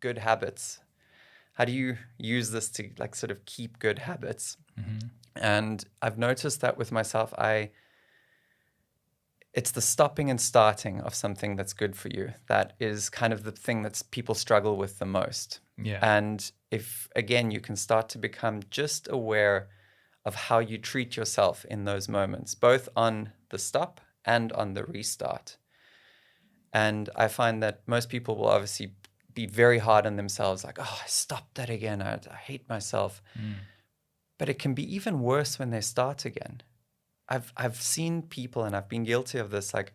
good habits? How do you use this to like sort of keep good habits? And I've noticed that with myself, it's the stopping and starting of something that's good for you that is kind of the thing that people struggle with the most. Yeah. And if, again, you can start to become just aware of how you treat yourself in those moments, both on the stop and on the restart. And I find that most people will obviously be very hard on themselves, like, oh, I stopped that again. I hate myself. But it can be even worse when they start again. I've seen people, and I've been guilty of this, like,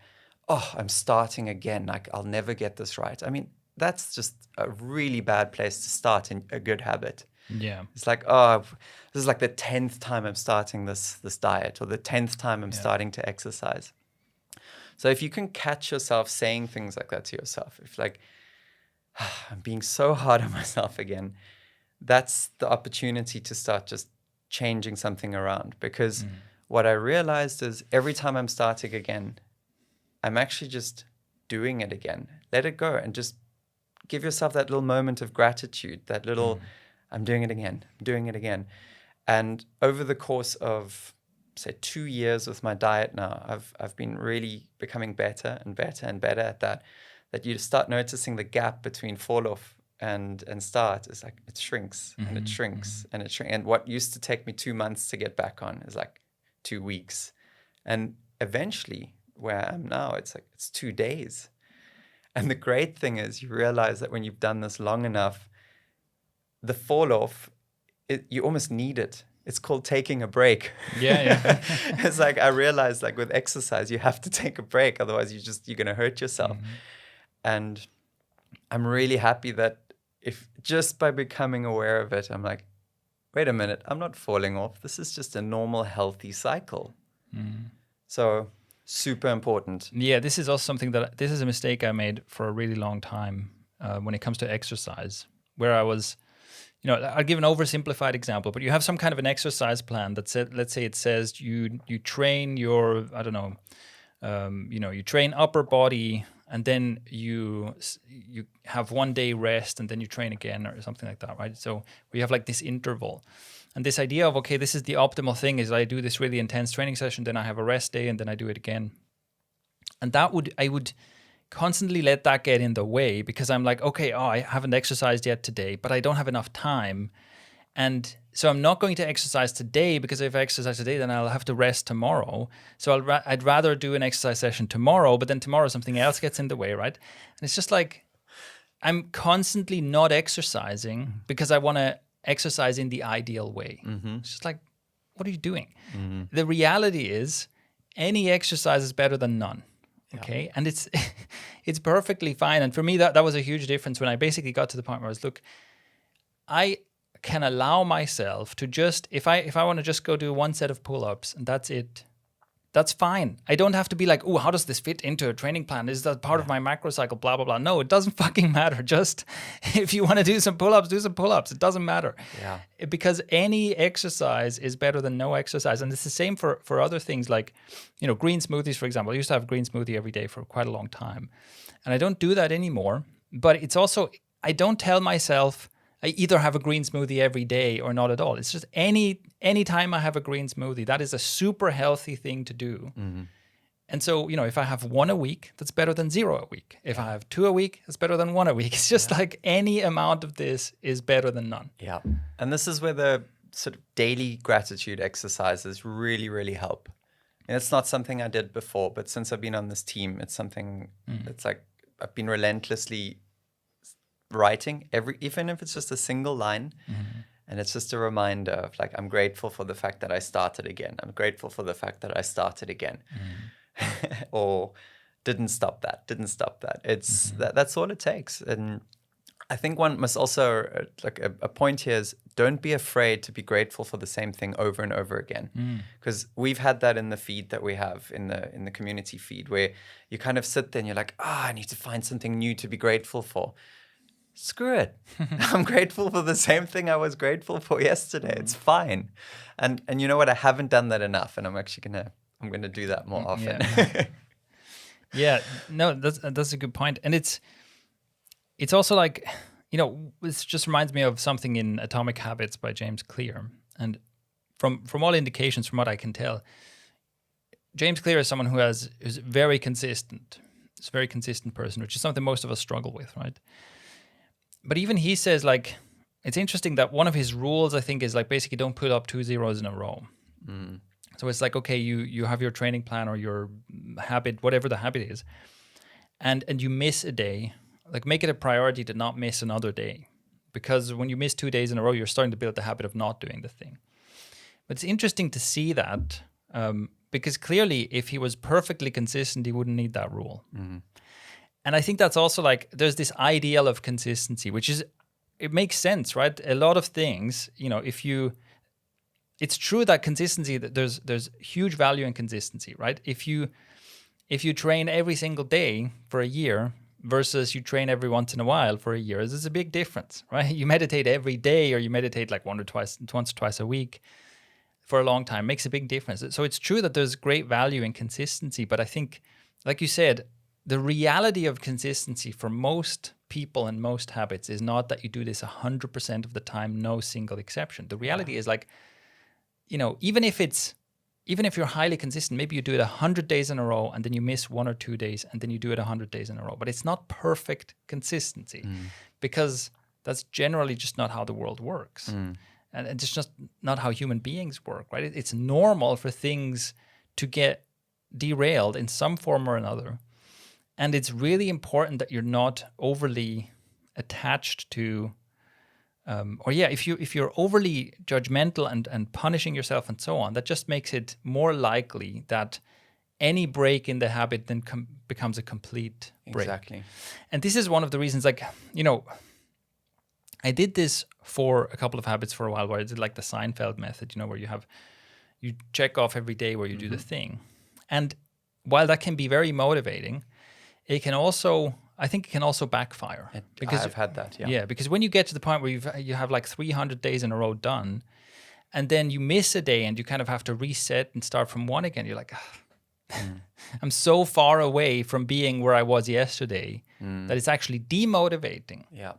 oh, I'm starting again. Like, I'll never get this right. I mean, that's just a really bad place to start in a good habit. Yeah. It's like, oh, this is like the 10th time I'm starting this diet, or the 10th time I'm starting to exercise. So if you can catch yourself saying things like that to yourself, if like, I'm being so hard on myself again, that's the opportunity to start just changing something around. Because what I realized is every time I'm starting again, I'm actually just doing it again. Let it go and just give yourself that little moment of gratitude, that little, I'm doing it again, I'm doing it again. And over the course of, say, 2 years with my diet now, I've been really becoming better and better and better at that you start noticing the gap between fall off and start is like, it shrinks and it shrinks and it shrinks. And what used to take me 2 months to get back on is like 2 weeks. And eventually where I am now, it's like, it's 2 days. And the great thing is you realize that when you've done this long enough, the fall off, you almost need it. It's called taking a break. Yeah. It's like, I realized like with exercise, you have to take a break. Otherwise you're going to hurt yourself. And I'm really happy that if just by becoming aware of it, I'm like, wait a minute, I'm not falling off. This is just a normal, healthy cycle. So super important. Yeah, this is also something this is a mistake I made for a really long time when it comes to exercise, where I was, I'll give an oversimplified example, but you have some kind of an exercise plan that said, let's say it says you train your, I don't know, you train upper body, and then you have 1 day rest, and then you train again or something like that, right? So we have like this interval. And this idea of, okay, this is the optimal thing, is I do this really intense training session, then I have a rest day, and then I do it again. And I would constantly let that get in the way, because I'm like, okay, I haven't exercised yet today, but I don't have enough time. And so I'm not going to exercise today, because if I exercise today, then I'll have to rest tomorrow. So I'd rather do an exercise session tomorrow, but then tomorrow something else gets in the way, right? And it's just like, I'm constantly not exercising because I want to exercise in the ideal way. It's just like, what are you doing? The reality is any exercise is better than none. Okay. And it's perfectly fine. And for me, that was a huge difference when I basically got to the point where I was, look, I can allow myself to just, if I want to just go do 1 set of pull-ups and that's it, that's fine. I don't have to be like, oh, how does this fit into a training plan? Is that part of my macro cycle? Blah, blah, blah. No, it doesn't fucking matter. Just if you want to do some pull-ups, do some pull-ups. It doesn't matter. Yeah. Because any exercise is better than no exercise. And it's the same for other things like, green smoothies, for example. I used to have green smoothie every day for quite a long time. And I don't do that anymore. But it's also, I don't tell myself, I either have a green smoothie every day or not at all. It's just any time I have a green smoothie, that is a super healthy thing to do. And so, if I have 1 a week, that's better than 0 a week. If I have 2 a week, that's better than 1 a week. It's just like any amount of this is better than none. Yeah. And this is where the sort of daily gratitude exercises really, really help. And it's not something I did before, but since I've been on this team, it's something that's like I've been relentlessly writing even if it's just a single line, and it's just a reminder of like, I'm grateful for the fact that I started again. I'm grateful for the fact that I started again, or didn't stop that. It's that's all it takes. And I think one must also like a point here is don't be afraid to be grateful for the same thing over and over again, because we've had that in the feed that we have in the community feed, where you kind of sit there and you're like, I need to find something new to be grateful for. Screw it. I'm grateful for the same thing I was grateful for yesterday. It's fine. And you know what? I haven't done that enough, and I'm actually I'm gonna do that more often. Yeah. No, that's a good point. And it's also like, this just reminds me of something in Atomic Habits by James Clear. And from all indications, from what I can tell, James Clear is someone who's very consistent. It's a very consistent person, which is something most of us struggle with, right? But even he says, like, it's interesting that one of his rules, I think, is like basically don't put up 2 zeros in a row. So it's like, okay, you have your training plan or your habit, whatever the habit is, and you miss a day, like make it a priority to not miss another day. Because when you miss 2 days in a row, you're starting to build the habit of not doing the thing. But it's interesting to see that because clearly if he was perfectly consistent, he wouldn't need that rule. And I think that's also like, there's this ideal of consistency, which is, it makes sense, right? A lot of things, it's true that consistency, that there's huge value in consistency, right? If you train every single day for a year versus you train every once in a while for a year, there's a big difference, right? You meditate every day or you meditate like once or twice a week for a long time, makes a big difference. So it's true that there's great value in consistency, but I think, like you said, the reality of consistency for most people and most habits is not that you do this 100% of the time, no single exception. The reality is like, even if you're highly consistent, maybe you do it 100 days in a row and then you miss 1 or 2 days and then you do it 100 days in a row. But it's not perfect consistency because that's generally just not how the world works. And it's just not how human beings work, right? It's normal for things to get derailed in some form or another. And it's really important that you're not overly attached to if you're overly judgmental and punishing yourself and so on, that just makes it more likely that any break in the habit then becomes a complete break. Exactly. And this is one of the reasons, like, I did this for a couple of habits for a while, where I did like the Seinfeld method, where you check off every day where you do the thing. And while that can be very motivating, it can also, I think it can also backfire. Because I've had that, yeah. Yeah, because when you get to the point where you have like 300 days in a row done, and then you miss a day and you kind of have to reset and start from one again, you're like, I'm so far away from being where I was yesterday that it's actually demotivating. Yeah.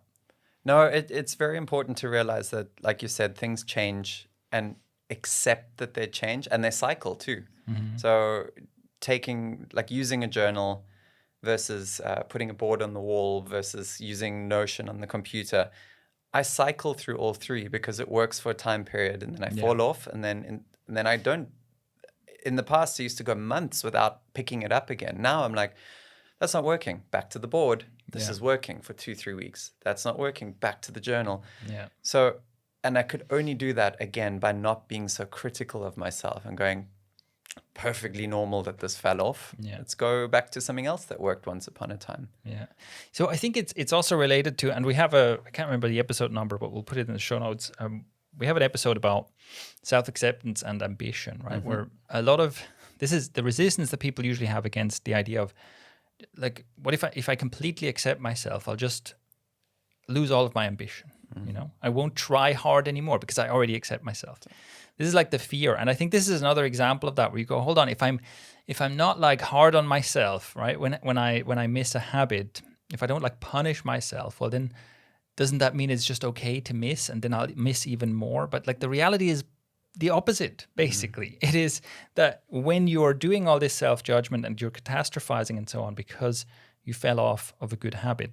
No, it's very important to realize that, like you said, things change and accept that they change and they cycle too. So using a journal versus putting a board on the wall versus using Notion on the computer, I cycle through all three because it works for a time period, and then I fall off, and then I don't. In the past, I used to go months without picking it up again. Now I'm like, that's not working. Back to the board. This is working for 2-3 weeks. That's not working. Back to the journal. Yeah. So, and I could only do that again by not being so critical of myself and going, perfectly normal that this fell off. Yeah. Let's go back to something else that worked once upon a time. Yeah. So I think it's also related to, and we have I can't remember the episode number, but we'll put it in the show notes. We have an episode about self-acceptance and ambition, right? Where a lot of this is the resistance that people usually have against the idea of, like, what if I completely accept myself, I'll just lose all of my ambition. I won't try hard anymore because I already accept myself. This is like the fear. And I think this is another example of that, where you go, hold on, if I'm not like hard on myself, right? When I miss a habit, if I don't like punish myself, well, then doesn't that mean it's just okay to miss, and then I'll miss even more? But like the reality is the opposite, basically. It is that when you're doing all this self-judgment and you're catastrophizing and so on because you fell off of a good habit,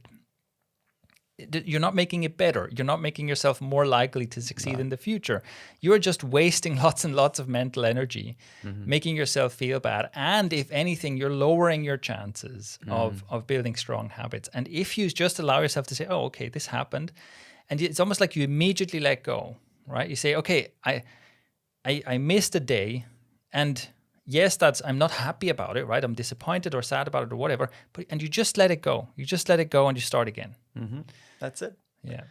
you're not making it better. You're not making yourself more likely to succeed in the future. You're just wasting lots and lots of mental energy, making yourself feel bad. And if anything, you're lowering your chances of building strong habits. And if you just allow yourself to say, oh, okay, this happened, and it's almost like you immediately let go, right? You say, okay, I missed a day, and yes, I'm not happy about it, right? I'm disappointed or sad about it or whatever, and you just let it go. You just let it go and you start again. That's it. Yeah.